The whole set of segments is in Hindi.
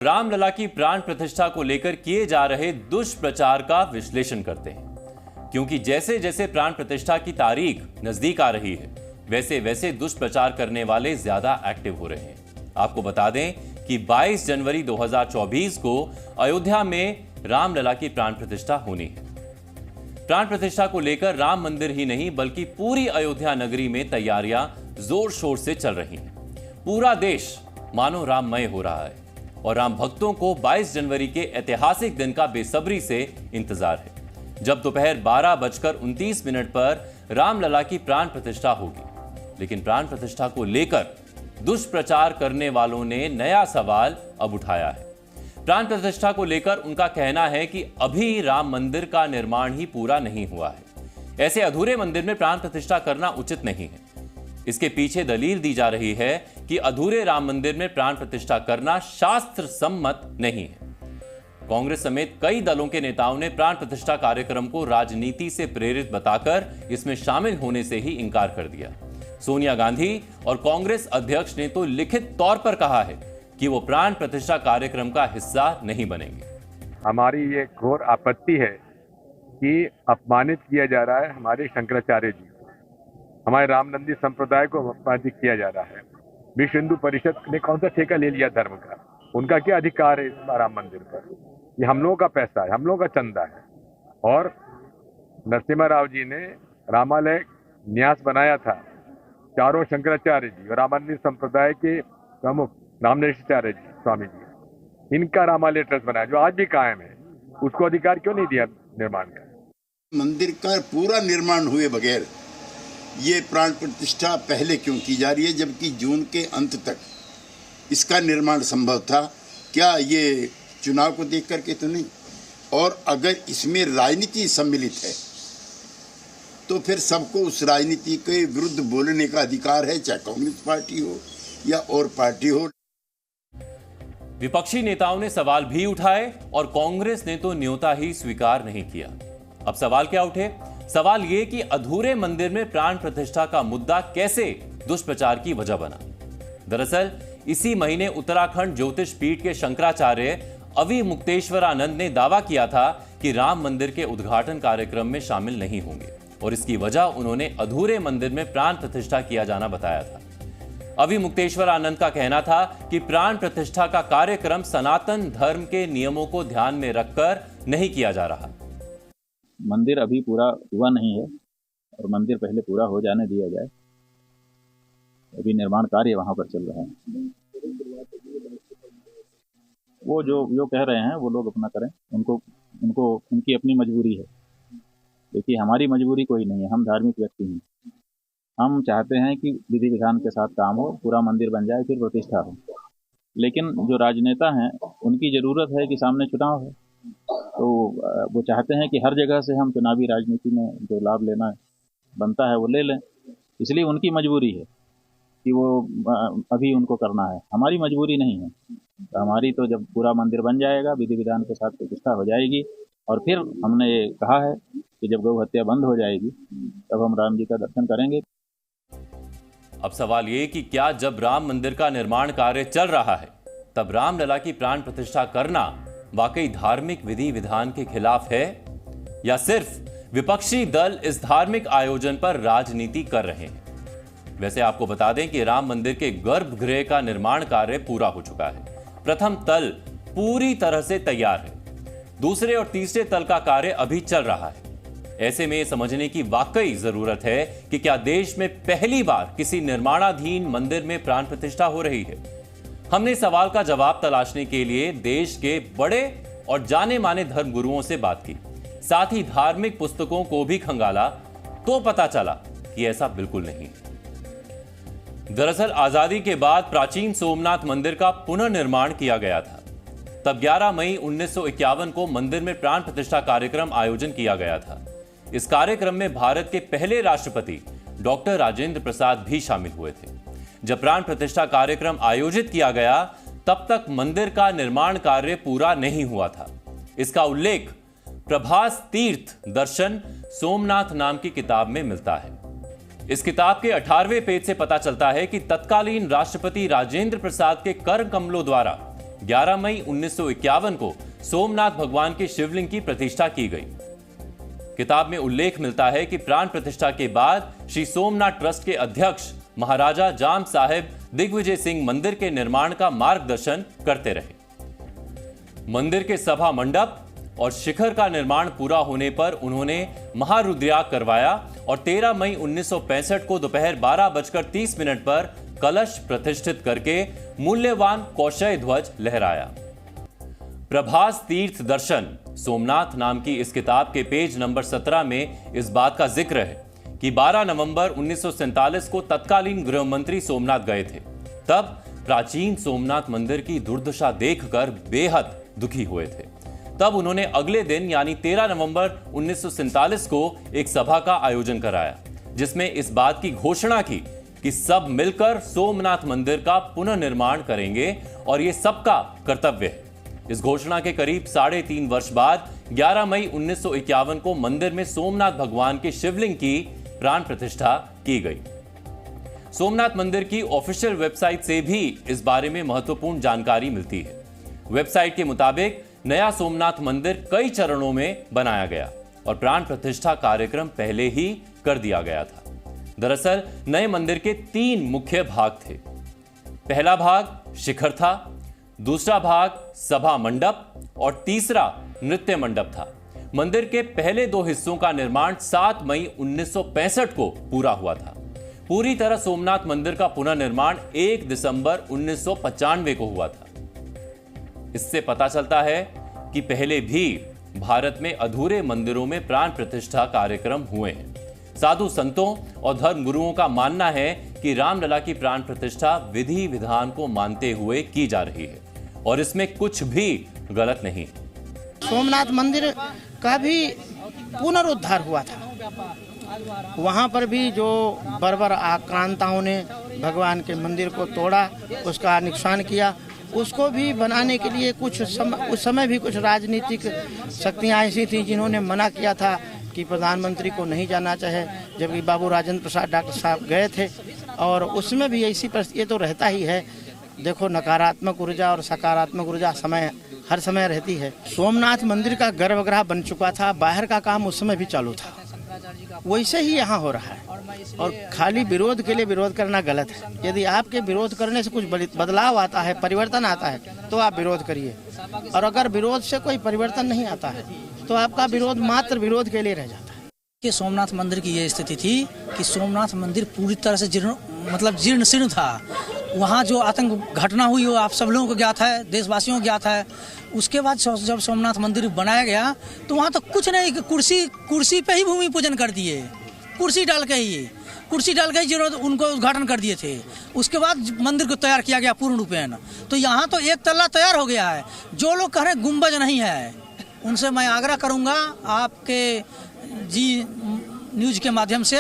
रामलला की प्राण प्रतिष्ठा को लेकर किए जा रहे दुष्प्रचार का विश्लेषण करते हैं, क्योंकि जैसे जैसे प्राण प्रतिष्ठा की तारीख नजदीक आ रही है, वैसे वैसे दुष्प्रचार करने वाले ज्यादा एक्टिव हो रहे हैं। आपको बता दें कि 22 जनवरी 2024 को अयोध्या में रामलला की प्राण प्रतिष्ठा होनी है। प्राण प्रतिष्ठा को लेकर राम मंदिर ही नहीं बल्कि पूरी अयोध्या नगरी में तैयारियां जोर शोर से चल रही हैं। पूरा देश मानो राममय हो रहा है और राम भक्तों को 22 जनवरी के ऐतिहासिक दिन का बेसब्री से इंतजार है, जब दोपहर 12:29 पर रामलला की प्राण प्रतिष्ठा होगी। लेकिन प्राण प्रतिष्ठा को लेकर दुष्प्रचार करने वालों ने नया सवाल अब उठाया है। प्राण प्रतिष्ठा को लेकर उनका कहना है कि अभी राम मंदिर का निर्माण ही पूरा नहीं हुआ है। ऐसे अधूरे मंदिर में प्राण प्रतिष्ठा करना उचित नहीं है। इसके पीछे दलील दी जा रही है कि अधूरे राम मंदिर में प्राण प्रतिष्ठा करना शास्त्र सम्मत नहीं है। कांग्रेस समेत कई दलों के नेताओं ने प्राण प्रतिष्ठा कार्यक्रम को राजनीति से प्रेरित बताकर इसमें शामिल होने से ही इंकार कर दिया। सोनिया गांधी और कांग्रेस अध्यक्ष ने तो लिखित तौर पर कहा है कि वो प्राण प्रतिष्ठा कार्यक्रम का हिस्सा नहीं बनेंगे। हमारी ये घोर आपत्ति है कि अपमानित किया जा रहा है हमारे शंकराचार्य जी, हमारे रामनंदी संप्रदाय को अपमानित किया जा रहा है। विश्व हिंदू परिषद ने कौन सा ठेका ले लिया धर्म का? उनका क्या अधिकार है इस राम मंदिर पर? ये हम लोगों का पैसा है, हम लोगों का चंदा है। और नरसिम्हा राव जी ने रामालय न्यास बनाया था। चारों शंकराचार्य जी और रामानंदी संप्रदाय के प्रमुख रामनेशाचार्य जी स्वामी जी, इनका रामालय ट्रस्ट बनाया जो आज भी कायम है। उसको अधिकार क्यों नहीं दिया निर्माण का? मंदिर का पूरा निर्माण हुए बगैर ये प्राण प्रतिष्ठा पहले क्यों की जा रही है, जबकि जून के अंत तक इसका निर्माण संभव था? क्या ये चुनाव को देख करके तो नहीं? और अगर इसमें राजनीति सम्मिलित है तो फिर सबको उस राजनीति के विरुद्ध बोलने का अधिकार है, चाहे कांग्रेस पार्टी हो या और पार्टी हो। विपक्षी नेताओं ने सवाल भी उठाए और कांग्रेस ने तो न्योता ही स्वीकार नहीं किया। अब सवाल क्या उठे? सवाल यह कि अधूरे मंदिर में प्राण प्रतिष्ठा का मुद्दा कैसे दुष्प्रचार की वजह बना। दरअसल इसी महीने उत्तराखंड ज्योतिष पीठ के शंकराचार्य अविमुक्तेश्वरानंद ने दावा किया था कि राम मंदिर के उद्घाटन कार्यक्रम में शामिल नहीं होंगे और इसकी वजह उन्होंने अधूरे मंदिर में प्राण प्रतिष्ठा किया जाना बताया था। अविमुक्तेश्वरानंद का कहना था कि प्राण प्रतिष्ठा का कार्यक्रम सनातन धर्म के नियमों को ध्यान में रखकर नहीं किया जा रहा। मंदिर अभी पूरा हुआ नहीं है और मंदिर पहले पूरा हो जाने दिया जाए। अभी निर्माण कार्य वहां पर चल रहा है। वो जो कह रहे हैं वो लोग अपना करें, उनको उनकी अपनी मजबूरी है। देखिए, हमारी मजबूरी कोई नहीं है, हम धार्मिक व्यक्ति हैं। हम चाहते हैं कि विधि विधान के साथ काम हो, पूरा मंदिर बन जाए, फिर प्रतिष्ठा हो। लेकिन जो राजनेता हैं उनकी ज़रूरत है कि सामने चुनाव है, तो वो चाहते हैं कि हर जगह से हम चुनावी राजनीति में जो लाभ लेना बनता है वो ले लें। इसलिए उनकी मजबूरी है कि वो अभी उनको करना है। हमारी मजबूरी नहीं है। तो हमारी तो जब पूरा मंदिर बन जाएगा, विधि विधान के साथ प्रतिष्ठा हो जाएगी और फिर हमने ये कहा है कि जब गौ हत्या बंद हो जाएगी तब हम राम जी का दर्शन करेंगे। अब सवाल ये कि क्या जब राम मंदिर का निर्माण कार्य चल रहा है तब रामलला की प्राण प्रतिष्ठा करना वाकई धार्मिक विधि विधान के खिलाफ है, या सिर्फ विपक्षी दल इस धार्मिक आयोजन पर राजनीति कर रहे हैं? वैसे आपको बता दें कि राम मंदिर के गर्भगृह का निर्माण कार्य पूरा हो चुका है। प्रथम तल पूरी तरह से तैयार है। दूसरे और तीसरे तल का कार्य अभी चल रहा है। ऐसे में यह समझने की वाकई जरूरत है कि क्या देश में पहली बार किसी निर्माणाधीन मंदिर में प्राण प्रतिष्ठा हो रही है। हमने सवाल का जवाब तलाशने के लिए देश के बड़े और जाने माने धर्मगुरुओं से बात की, साथ ही धार्मिक पुस्तकों को भी खंगाला, तो पता चला कि ऐसा बिल्कुल नहीं है। दरअसल आजादी के बाद प्राचीन सोमनाथ मंदिर का पुनर्निर्माण किया गया था। तब 11 मई 1951 को मंदिर में प्राण प्रतिष्ठा कार्यक्रम आयोजन किया गया था। इस कार्यक्रम में भारत के पहले राष्ट्रपति डॉक्टर राजेंद्र प्रसाद भी शामिल हुए थे। जब प्राण प्रतिष्ठा कार्यक्रम आयोजित किया गया तब तक मंदिर का निर्माण कार्य पूरा नहीं हुआ था। इसका उल्लेख प्रभास तीर्थ दर्शन सोमनाथ नाम की किताब में मिलता है। इस किताब के 18वें पेज से पता चलता है कि तत्कालीन राष्ट्रपति राजेंद्र प्रसाद के कर कमलों द्वारा 11 मई 1951 को सोमनाथ भगवान के शिवलिंग की प्रतिष्ठा की गई। किताब में उल्लेख मिलता है कि प्राण प्रतिष्ठा के बाद श्री सोमनाथ ट्रस्ट के अध्यक्ष महाराजा जाम साहेब दिग्विजय सिंह मंदिर के निर्माण का मार्गदर्शन करते रहे। मंदिर के सभा मंडप और शिखर का निर्माण पूरा होने पर उन्होंने महारुद्रयाग करवाया और 13 मई 1965 को दोपहर 12:30 पर कलश प्रतिष्ठित करके मूल्यवान कौशय ध्वज लहराया। प्रभास तीर्थ दर्शन सोमनाथ नाम की इस किताब के पेज नंबर 17 में इस बात का जिक्र है कि 12 नवंबर 1947 को तत्कालीन गृह मंत्री सोमनाथ गए थे। तब प्राचीन सोमनाथ मंदिर की दुर्दशा देखकर बेहद दुखी हुए थे। तब उन्होंने अगले दिन यानी 13 नवंबर 1947 को एक सभा का आयोजन कराया, जिसमें इस बात की घोषणा की कि सब मिलकर सोमनाथ मंदिर का पुनर्निर्माण करेंगे और यह सबका कर्तव्य है। इस घोषणा के करीब 3.5 वर्ष बाद 11 मई 1951 को मंदिर में सोमनाथ भगवान के शिवलिंग की प्राण प्रतिष्ठा की गई। सोमनाथ मंदिर की ऑफिशियल वेबसाइट से भी इस बारे में महत्वपूर्ण जानकारी मिलती है। वेबसाइट के मुताबिक नया सोमनाथ मंदिर कई चरणों में बनाया गया और प्राण प्रतिष्ठा कार्यक्रम पहले ही कर दिया गया था। दरअसल नए मंदिर के 3 मुख्य भाग थे। पहला भाग शिखर था, दूसरा भाग सभा मंडप और तीसरा नृत्य मंडप था। मंदिर के पहले 2 हिस्सों का निर्माण 7 मई 1965 को पूरा हुआ था। पूरी तरह सोमनाथ मंदिर का पुनर्निर्माण 1 दिसंबर 1995 को हुआ था। इससे पता चलता है कि पहले भी भारत में अधूरे मंदिरों में प्राण प्रतिष्ठा कार्यक्रम हुए हैं। साधु संतों और धर्म गुरुओं का मानना है कि रामलला की प्राण प्रतिष्ठा विधि विधान को मानते हुए की जा रही है और इसमें कुछ भी गलत नहीं। सोमनाथ मंदिर का भी पुनरुद्धार हुआ था। वहाँ पर भी जो बर्बर आक्रांताओं ने भगवान के मंदिर को तोड़ा, उसका नुकसान किया, उसको भी बनाने के लिए उस समय भी कुछ राजनीतिक शक्तियाँ ऐसी थी जिन्होंने मना किया था कि प्रधानमंत्री को नहीं जाना चाहे, जबकि बाबू राजेंद्र प्रसाद डॉक्टर साहब गए थे। और उसमें भी ऐसी परिस्थिति तो रहता ही है। देखो, नकारात्मक ऊर्जा और सकारात्मक ऊर्जा हर समय रहती है। सोमनाथ मंदिर का गर्भगृह बन चुका था, बाहर का काम उस समय भी चालू था, वैसे ही यहाँ हो रहा है। और खाली विरोध के लिए विरोध करना गलत है। यदि आपके विरोध करने से कुछ बदलाव आता है, परिवर्तन आता है, तो आप विरोध करिए। और अगर विरोध से कोई परिवर्तन नहीं आता है तो आपका विरोध मात्र विरोध के लिए रह जाता है। कि सोमनाथ मंदिर की ये स्थिति थी कि सोमनाथ मंदिर पूरी तरह से जीर्ण शीर्ण था। वहाँ जो आतंक घटना हुई वो आप सब लोगों को ज्ञात है, देशवासियों को ज्ञात है। उसके बाद जब सोमनाथ मंदिर बनाया गया तो वहाँ तो कुछ नहीं, कुर्सी पे ही भूमि पूजन कर दिए, कुर्सी डाल के ही जरूरत उनको उद्घाटन कर दिए थे। उसके बाद मंदिर को तैयार किया गया पूर्ण रूपेण। तो यहाँ तो एक तल्ला तैयार हो गया है। जो लोग कह रहे हैं गुंबज नहीं है, उनसे मैं आग्रह करूँगा, आपके जी न्यूज के माध्यम से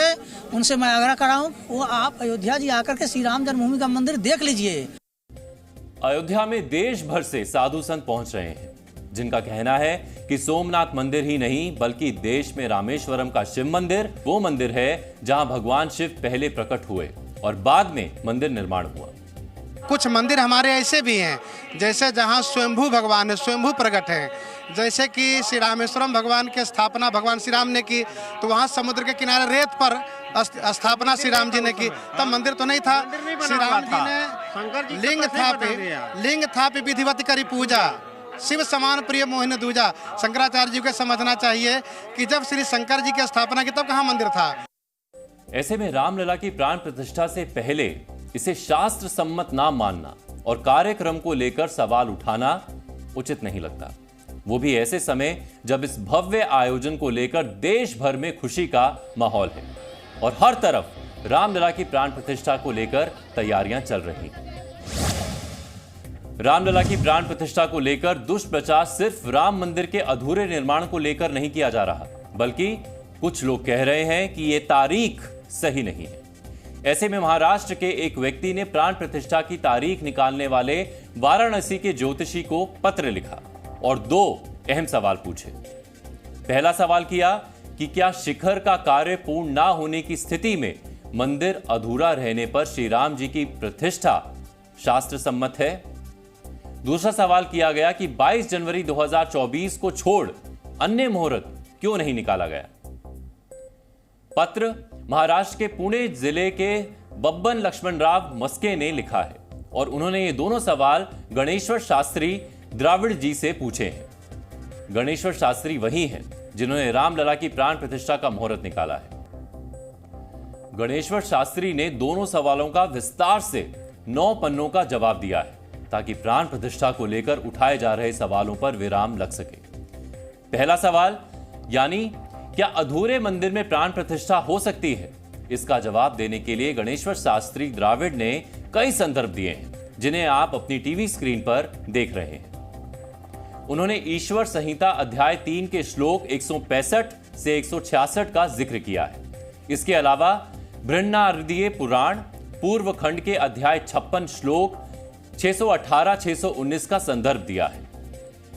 उनसे मैं आग्रह कर रहा हूँ, वो आप अयोध्या जी आकर के श्री राम जन्मभूमि का मंदिर देख लीजिए। अयोध्या में देश भर से साधु संत पहुंच रहे हैं, जिनका कहना है कि सोमनाथ मंदिर ही नहीं बल्कि देश में रामेश्वरम का शिव मंदिर वो मंदिर है जहां भगवान शिव पहले प्रकट हुए और बाद में मंदिर निर्माण हुआ। कुछ मंदिर हमारे ऐसे भी हैं जैसे जहां स्वयंभू भगवान है, स्वयंभू प्रकट है। जैसे कि श्री रामेश्वरम भगवान की स्थापना भगवान श्री राम ने की, तो वहाँ समुद्र के किनारे रेत पर स्थापना श्री राम जी ने की। तब मंदिर तो नहीं था। श्री राम जी ने लिंग थापि विधिवत करी पूजा, शिव समान प्रिय मोहिनी दूजा। शंकराचार्य जी को समझना चाहिए कि जब श्री शंकर जी की स्थापना की तब कहाँ मंदिर था। ऐसे में रामलला की प्राण प्रतिष्ठा से पहले इसे शास्त्र सम्मत ना मानना और कार्यक्रम को लेकर सवाल उठाना उचित नहीं लगता, वो भी ऐसे समय जब इस भव्य आयोजन को लेकर देश भर में खुशी का माहौल है और हर तरफ रामलला की प्राण प्रतिष्ठा को लेकर तैयारियां चल रही हैं। रामलला की प्राण प्रतिष्ठा को लेकर दुष्प्रचार सिर्फ राम मंदिर के अधूरे निर्माण को लेकर नहीं किया जा रहा, बल्कि कुछ लोग कह रहे हैं कि यह तारीख सही नहीं है। ऐसे में महाराष्ट्र के एक व्यक्ति ने प्राण प्रतिष्ठा की तारीख निकालने वाले वाराणसी के ज्योतिषी को पत्र लिखा और 2 अहम सवाल पूछे। पहला सवाल किया कि क्या शिखर का कार्य पूर्ण ना होने की स्थिति में मंदिर अधूरा रहने पर श्री राम जी की प्रतिष्ठा शास्त्र सम्मत है। दूसरा सवाल किया गया कि 22 जनवरी 2024 को छोड़ अन्य मुहूर्त क्यों नहीं निकाला गया। पत्र महाराष्ट्र के पुणे जिले के बब्बन लक्ष्मणराव मस्के ने लिखा है और उन्होंने ये दोनों सवाल गणेश्वर शास्त्री द्राविड़ जी से पूछे हैं। गणेश्वर शास्त्री वही हैं जिन्होंने रामलला की प्राण प्रतिष्ठा का मुहूर्त निकाला है। गणेश्वर शास्त्री ने दोनों सवालों का विस्तार से 9 पन्नों का जवाब दिया है ताकि प्राण प्रतिष्ठा को लेकर उठाए जा रहे सवालों पर विराम लग सके। पहला सवाल, यानी क्या अधूरे मंदिर में प्राण प्रतिष्ठा हो सकती है, इसका जवाब देने के लिए गणेश्वर शास्त्री द्राविड़ ने कई संदर्भ दिए हैं जिन्हें आप अपनी टीवी स्क्रीन पर देख रहे हैं। उन्होंने ईश्वर संहिता अध्याय 3 के श्लोक 165 से 166 का जिक्र किया है। इसके अलावा बृहन्नारदीय पुराण पूर्व खंड के अध्याय 56 श्लोक 618-619 का संदर्भ दिया है।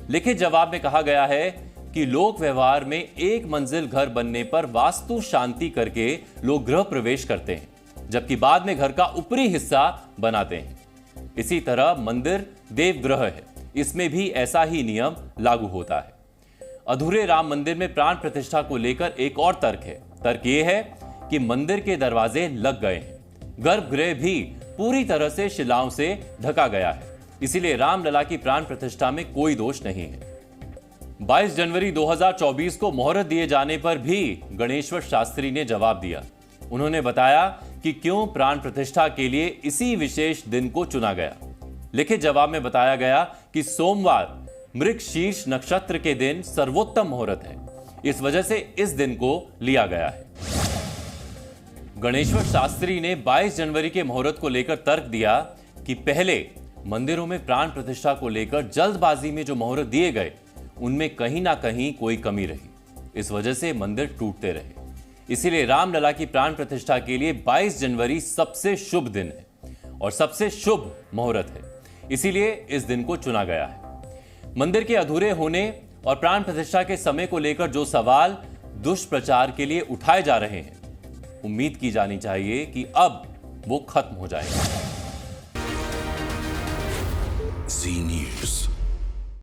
लिखित जवाब में कहा गया है कि लोक व्यवहार में एक मंजिल घर बनने पर वास्तु शांति करके लोग गृह प्रवेश करते हैं, जबकि बाद में घर का ऊपरी हिस्सा बनाते हैं। इसी तरह मंदिर देवगृह है, इसमें भी ऐसा ही नियम लागू होता है। अधूरे राम मंदिर में प्राण प्रतिष्ठा को लेकर एक और तर्क है। तर्क यह है कि मंदिर के दरवाजे लग गए हैं, गर्भगृह भी पूरी तरह से शिलाओं से ढका गया है, इसीलिए रामलला की प्राण प्रतिष्ठा में कोई दोष नहीं है। 22 जनवरी 2024 को मुहूर्त दिए जाने पर भी गणेश्वर शास्त्री ने जवाब दिया। उन्होंने बताया कि क्यों प्राण प्रतिष्ठा के लिए इसी विशेष दिन को चुना गया। लिखित जवाब में बताया गया कि सोमवार मृगशीर्ष नक्षत्र के दिन सर्वोत्तम मुहूर्त है, इस वजह से इस दिन को लिया गया है। गणेश्वर शास्त्री ने 22 जनवरी के मुहूर्त को लेकर तर्क दिया कि पहले मंदिरों में प्राण प्रतिष्ठा को लेकर जल्दबाजी में जो मुहूर्त दिए गए उनमें कहीं ना कहीं कोई कमी रही, इस वजह से मंदिर टूटते रहे। इसीलिए रामलला की प्राण प्रतिष्ठा के लिए 22 जनवरी सबसे शुभ दिन है और सबसे शुभ मुहूर्त है, इसीलिए इस दिन को चुना गया है। मंदिर के अधूरे होने और प्राण प्रतिष्ठा के समय को लेकर जो सवाल दुष्प्रचार के लिए उठाए जा रहे हैं, उम्मीद की जानी चाहिए कि अब वो खत्म हो जाएगा। जी न्यूज़।